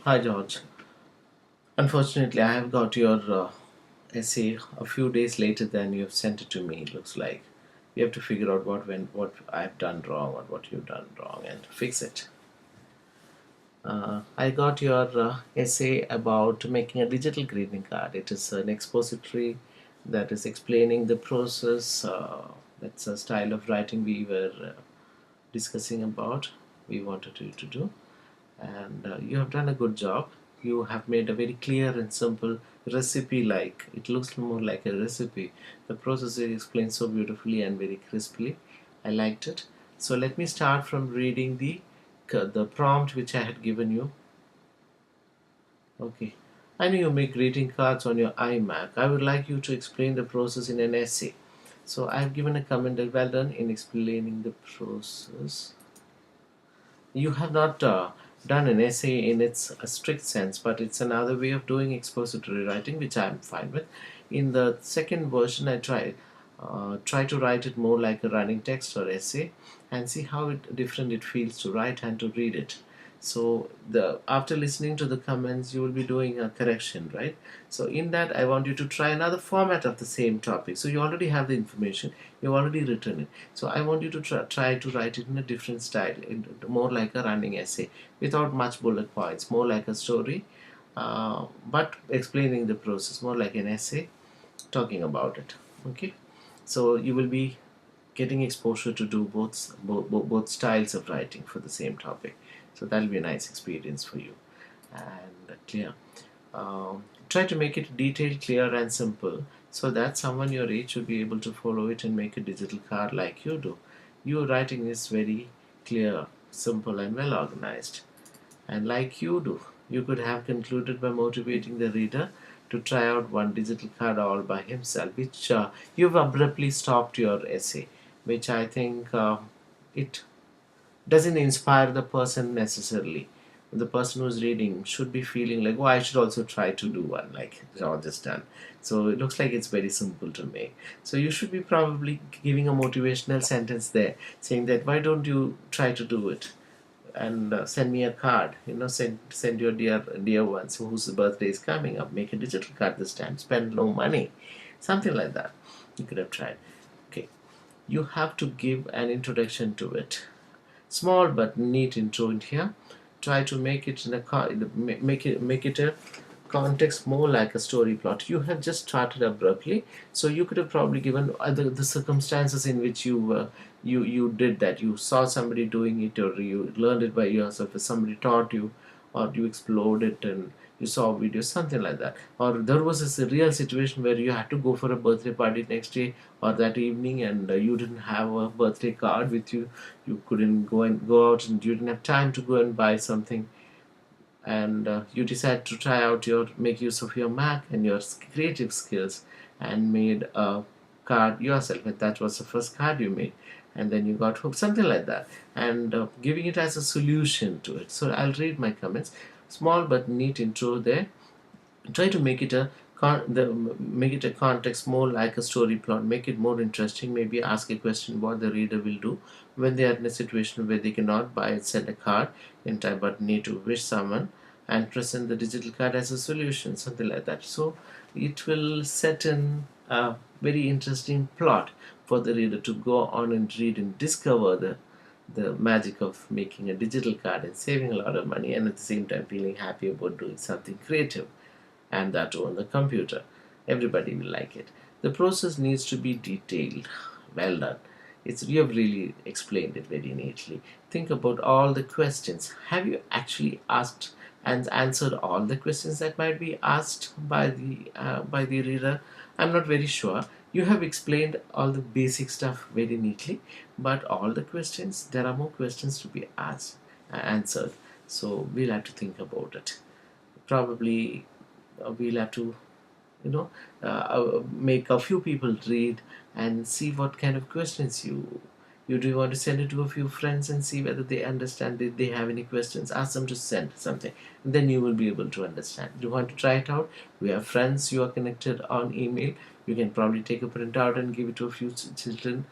Hi George. Unfortunately, I have got your essay a few days later than you have sent it to me. It looks like we have to figure out what I've done wrong or what you've done wrong and fix it. I got your essay about making a digital greeting card. It is an expository that is explaining the process. That's a style of writing we were discussing about. We wanted you to do. And you have done a good job. You have made a very clear and simple recipe. Like it looks more like a recipe. The process is explained so beautifully and very crisply. I liked it. So let me start from reading the prompt which I had given you. Okay. I know you make greeting cards on your iMac. I would like you to explain the process in an essay. So I have given a comment that well done in explaining the process. You have not done an essay in its strict sense, but it's another way of doing expository writing, which I'm fine with. In the second version, I try to write it more like a running text or essay, and see how different it feels to write and to read it. So the after listening to the comments, you will be doing a correction, right? So in that, I want you to try another format of the same topic. So you already have the information, you've already written it. So I want you to try to write it in a different style, more like a running essay, without much bullet points, more like a story, but explaining the process, more like an essay, talking about it. Okay, so you will be getting exposure to do both styles of writing for the same topic. So that'll be a nice experience for you and clear. Try to make it detailed, clear, and simple so that someone your age should be able to follow it and make a digital card like you do. Your writing is very clear, simple, and well organized. And like you do, you could have concluded by motivating the reader to try out one digital card all by himself, which you've abruptly stopped your essay, which I think it doesn't inspire the person necessarily. The person who's reading should be feeling like, oh, I should also try to do one like George has done. So it looks like it's very simple to make. So you should be probably giving a motivational sentence there, saying that why don't you try to do it and send me a card. Send your dear ones whose birthday is coming up. Make a digital card this time. Spend no money, something like that. You could have tried. Okay, you have to give an introduction to it. Small but neat intro in here. Try to make it in a make it a context more like a story plot. You have just started abruptly, so you could have probably given the circumstances in which you did that. You saw somebody doing it, or you learned it by yourself, or somebody taught you, or you explored it and you saw videos, something like that. Or there was a real situation where you had to go for a birthday party next day or that evening, and you didn't have a birthday card with you. You couldn't go out, and you didn't have time to go and buy something, and you decide to try out your make use of your Mac and your creative skills and made a card yourself. And that was the first card you made, and then you got hooked, something like that, and giving it as a solution to it. So I'll read my comments. Small but neat intro there. Try to make it make it a context more like a story plot. Make it more interesting. Maybe ask a question what the reader will do when they are in a situation where they cannot buy and send a card in time but need to wish someone and present the digital card as a solution, something like that. So it will set in a very interesting plot for the reader to go on and read and discover the magic of making a digital card and saving a lot of money, and at the same time feeling happy about doing something creative, and that on the computer. Everybody will like it. The process needs to be detailed. Well done. You have really explained it very neatly. Think about all the questions. Have you actually asked and answered all the questions that might be asked by the reader? I'm not very sure. You have explained all the basic stuff very neatly, but all the questions, there are more questions to be asked answered. So we'll have to think about it. Probably we'll have to make a few people read and see what kind of questions you do. You want to send it to a few friends and see whether they understand. If they have any questions, ask them to send something, and then you will be able to understand. Do you want to try it out? We have friends you are connected on email. You can probably take a printout and give it to a few children,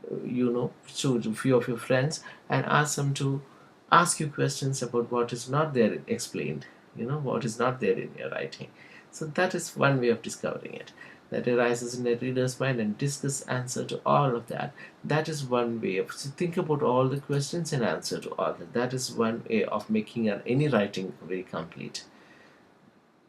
to a few of your friends, and ask them to ask you questions about what is not there explained. what is not there in your writing. So that is one way of discovering it, that arises in a reader's mind, and discuss answer to all of that. That is one way of, so think about all the questions and answer to all that. That is one way of making any writing very complete.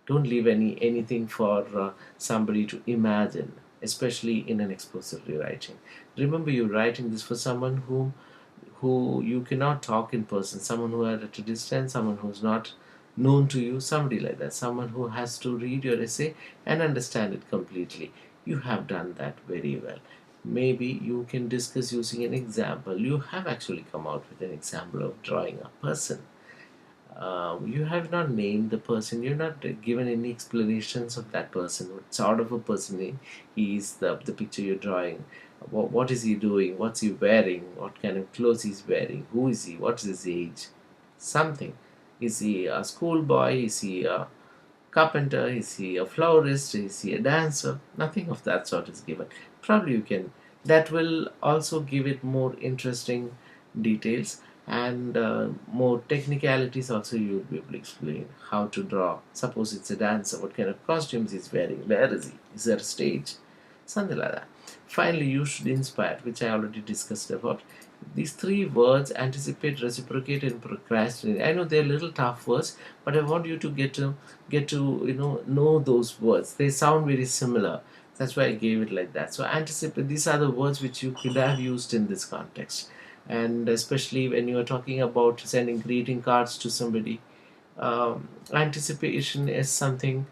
Don't leave anything for somebody to imagine, especially in an explosively writing. Remember, you're writing this for someone who you cannot talk in person, someone who are at a distance, someone who's not known to you, somebody like that, someone who has to read your essay and understand it completely. You have done that very well. Maybe you can discuss using an example. You have actually come out with an example of drawing a person. You have not named the person, you're not given any explanations of that person, what sort of a person he is, the picture you're drawing. What is he doing, what's he wearing, what kind of clothes he's wearing, who is he, what is his age, something. Is he a schoolboy, is he a carpenter, is he a florist, is he a dancer? Nothing of that sort is given. Probably you can, that will also give it more interesting details, and more technicalities also. You will be able to explain how to draw. Suppose it's a dancer, what kind of costumes he's wearing, where is he, is there a stage, something like that. Finally, you should inspire, which I already discussed about. These three words: anticipate, reciprocate, and procrastinate. I know they're little tough words, but I want you to get to know those words. They sound very similar. That's why I gave it like that. So anticipate. These are the words which you could have used in this context, and especially when you are talking about sending greeting cards to somebody. Anticipation is something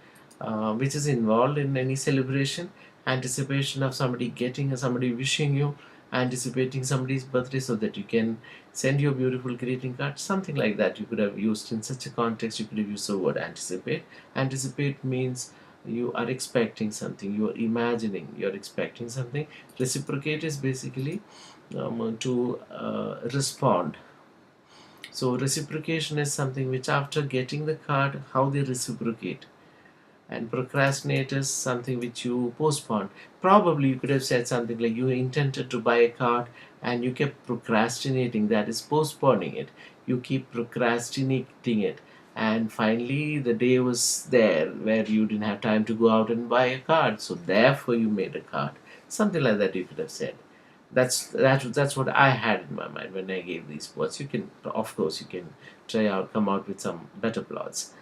which is involved in any celebration. Anticipation of somebody getting, somebody wishing you, anticipating somebody's birthday so that you can send your beautiful greeting card, something like that. You could have used in such a context. You could have used the word anticipate. Anticipate means you are expecting something, you are imagining, you are expecting something. Reciprocate is basically to respond. So reciprocation is something which, after getting the card, how they reciprocate. And procrastinate is something which you postpone. Probably you could have said something like you intended to buy a card and you kept procrastinating, that is postponing it. You keep procrastinating it, and finally the day was there where you didn't have time to go out and buy a card, so therefore you made a card. Something like that you could have said. That's what I had in my mind when I gave these plots. You can, of course, you can come out with some better plots.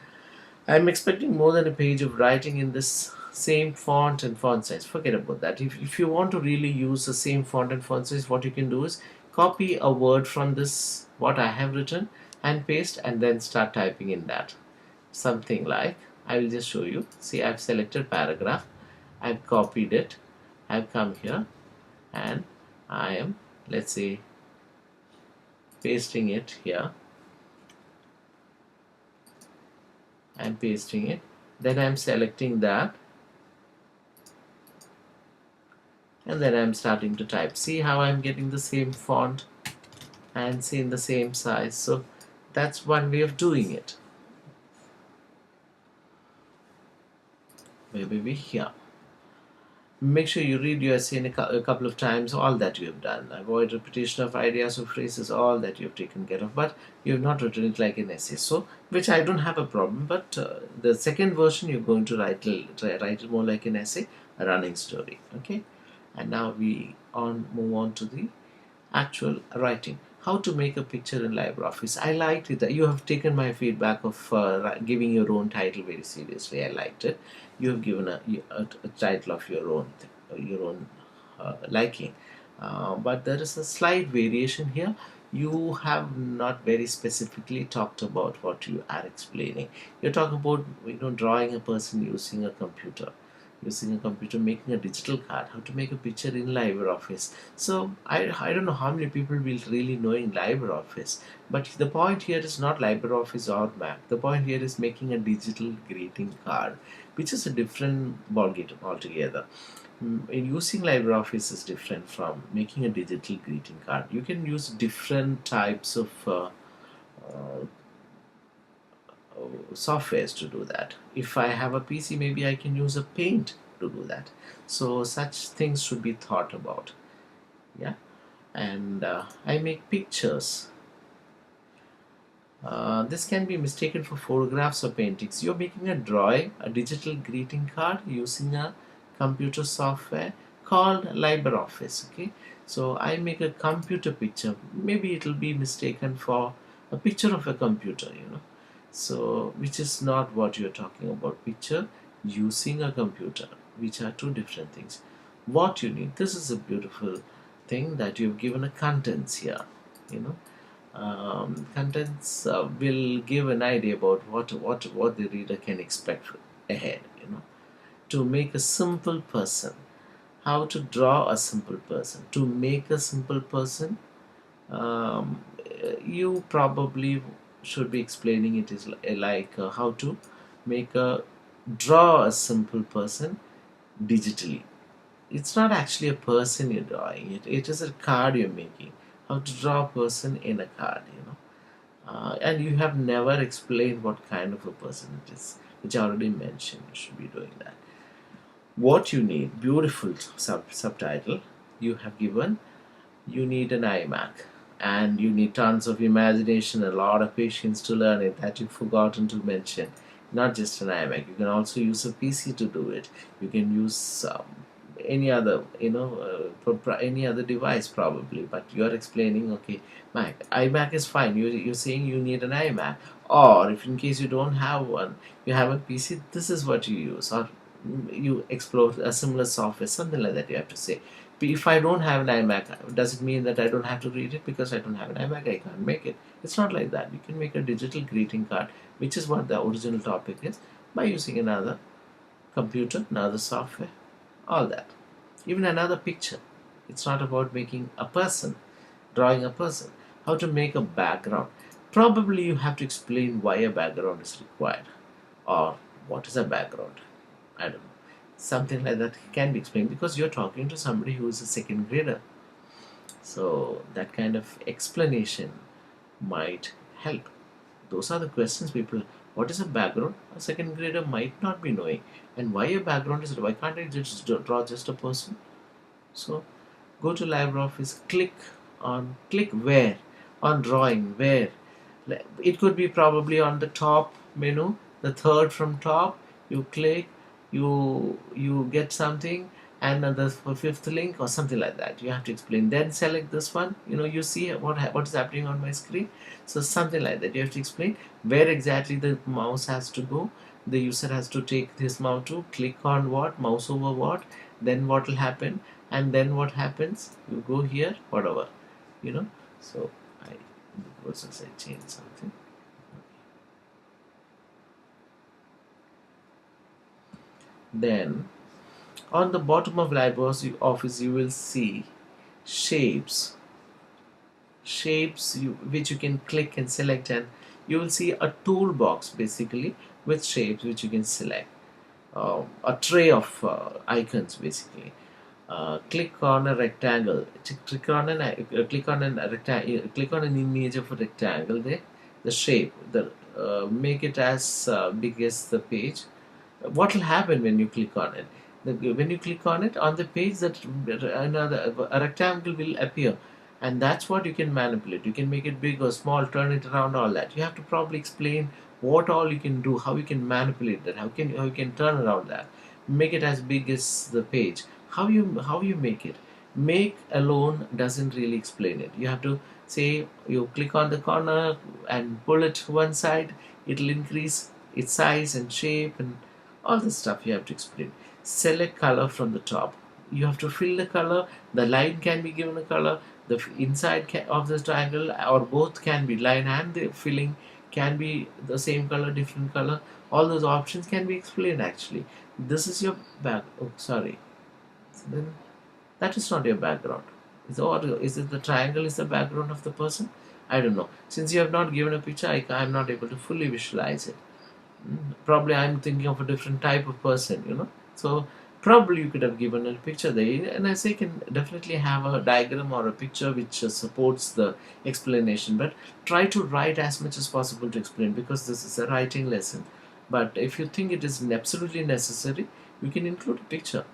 I'm expecting more than a page of writing in this same font and font size. Forget about that. If you want to really use the same font and font size, what you can do is copy a word from this, what I have written, and paste, and then start typing in that. Something like, I will just show you. See, I've selected paragraph, I've copied it, I've come here, and I am, let's say, pasting it here. I'm pasting it, then I'm selecting that, and then I'm starting to type. See how I'm getting the same font and seeing the same size. So that's one way of doing it. Maybe here. Make sure you read your essay in a couple of times, all that you have done. Avoid repetition of ideas or phrases, all that you have taken care of, but you have not written it like an essay. So, which I don't have a problem, but the second version you're going to write it more like an essay, a running story. Okay, and now we move on to the actual writing. How to make a picture in LibreOffice. I liked it. You have taken my feedback of giving your own title very seriously. I liked it. You have given a title of your own liking. But there is a slight variation here. You have not very specifically talked about what you are explaining. You're talking about drawing a person using a computer, making a digital card, how to make a picture in LibreOffice. So I don't know how many people will really know in LibreOffice, but the point here is not LibreOffice or Mac. The point here is making a digital greeting card, which is a different ballgame altogether. In using LibreOffice is different from making a digital greeting card. You can use different types of softwares to do that. If I have a PC, maybe I can use a Paint to do that. So such things should be thought about. Yeah, and I make pictures. This can be mistaken for photographs or paintings. You're making a drawing, a digital greeting card using a computer software called LibreOffice. Okay, so I make a computer picture. Maybe it will be mistaken for a picture of a computer, So, which is not what you're talking about. Picture using a computer, which are two different things. What you need. This is a beautiful thing that you've given a contents here. You know Contents will give an idea about what the reader can expect ahead. To make a simple person, how to draw a simple person, to make a simple person. You probably should be explaining it is like how to make a draw a simple person digitally. It's not actually a person you're drawing, it is a card you're making. How to draw a person in a card, and you have never explained what kind of a person it is, which I already mentioned. You should be doing that. What you need, beautiful subtitle you have given. You need an iMac, and you need tons of imagination, a lot of patience to learn it, that you've forgotten to mention. Not just an iMac, you can also use a PC to do it. You can use any other, any other device probably, but you're explaining, okay, Mac, iMac is fine. You're saying you need an iMac, or if in case you don't have one, you have a PC, this is what you use, or you explore a similar software, something like that you have to say. If I don't have an iMac, does it mean that I don't have to read it? Because I don't have an iMac, I can't make it. It's not like that. You can make a digital greeting card, which is what the original topic is, by using another computer, another software, all that. Even another picture. It's not about making a person, drawing a person. How to make a background. Probably you have to explain why a background is required, or what is a background. I don't know. Something like that can be explained, because you're talking to somebody who is a second grader. So that kind of explanation might help. Those are the questions people. What is a background? A second grader might not be knowing. And why a background is, why can't I just draw just a person? So go to LibreOffice, click where, on drawing, where. It could be probably on the top menu, the third from top. You click, you get something, and the fifth link or something like that. You have to explain. Then select this one. You see what is happening on my screen. So something like that. You have to explain where exactly the mouse has to go. The user has to take this mouse to click on what, mouse over what, then what will happen, and then what happens. You go here, whatever, you know. So I, in the process, I change something. Then on the bottom of LibreOffice you will see shapes, which you can click and select, and you will see a toolbox basically with shapes which you can select, a tray of icons basically. Click on a rectangle. Click on an image of a rectangle. There, the shape. Make it as big as the page. What will happen when you click on it? When you click on it on the page, that another a rectangle will appear, and that's what you can manipulate. You can make it big or small, turn it around, all that. You have to probably explain what all you can do, how you can manipulate that, how you can turn around that, make it as big as the page. How you make it. Make alone doesn't really explain it. You have to say, you click on the corner and pull it to one side, it'll increase its size and shape and all this stuff you have to explain. Select color from the top. You have to fill the color. The line can be given a color. The inside of the triangle, or both, can be line and the filling can be the same color, different color. All those options can be explained actually. This is your back. Oh, sorry. Then that is not your background. Is it the triangle is the background of the person? I don't know. Since you have not given a picture, I am not able to fully visualize it. Probably I'm thinking of a different type of person. So probably you could have given a picture there, and as I can definitely have a diagram or a picture which supports the explanation, but try to write as much as possible to explain, because this is a writing lesson. But if you think it is absolutely necessary, you can include a picture.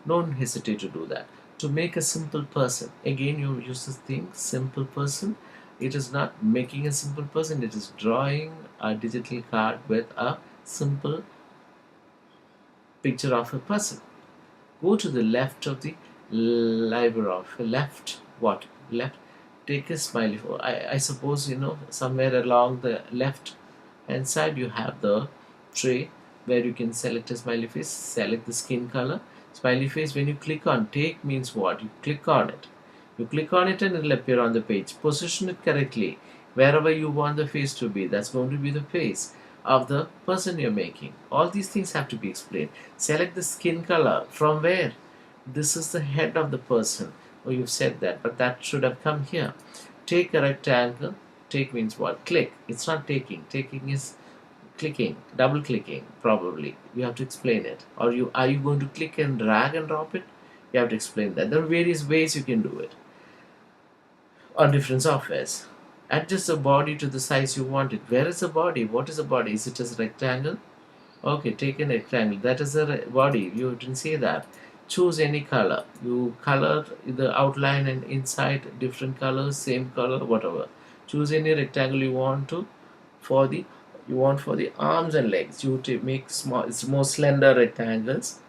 Don't hesitate to do that. To make a simple person, again you use this thing, simple person. It is not making a simple person, it is drawing a digital card with a simple picture of a person. Go to the left of the library of left, what? Left, take a smiley. I suppose somewhere along the left hand side you have the tray where you can select a smiley face, select the skin color. Smiley face, when you click on take means what? You click on it. You click on it and it will appear on the page. Position it correctly. Wherever you want the face to be, that's going to be the face of the person you're making. All these things have to be explained. Select the skin color. From where? This is the head of the person. Oh, you've said that, but that should have come here. Take a rectangle. Take means what? Click. It's not taking. Taking is clicking, double clicking probably. You have to explain it. Or are you going to click and drag and drop it? You have to explain that. There are various ways you can do it on different softwares. Adjust the body to the size you want it. Where is the body? What is the body? Is it a rectangle? Okay, take a rectangle. That is the body. You didn't say that. Choose any color. You color the outline and inside different colors, same color, whatever. Choose any rectangle you want to for the arms and legs. You make small, it's more slender rectangles,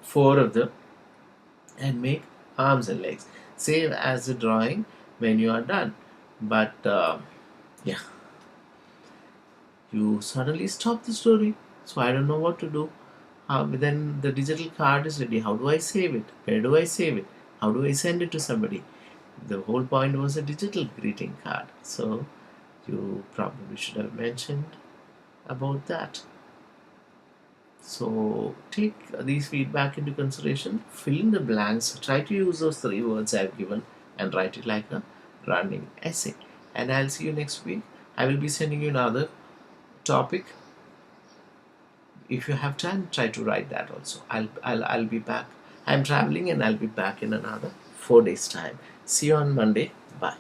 4 of them, and make arms and legs. Save as the drawing when you are done. But yeah, you suddenly stop the story. So I don't know what to do. Then the digital card is ready. How do I save it? Where do I save it? How do I send it to somebody? The whole point was a digital greeting card. So you probably should have mentioned about that. So take these feedback into consideration, fill in the blanks, try to use those 3 words I've given and write it like a running essay. And I'll see you next week. I will be sending you another topic. If you have time, try to write that also. I'll be back. I'm traveling and I'll be back in another 4 days time. See you on Monday. Bye.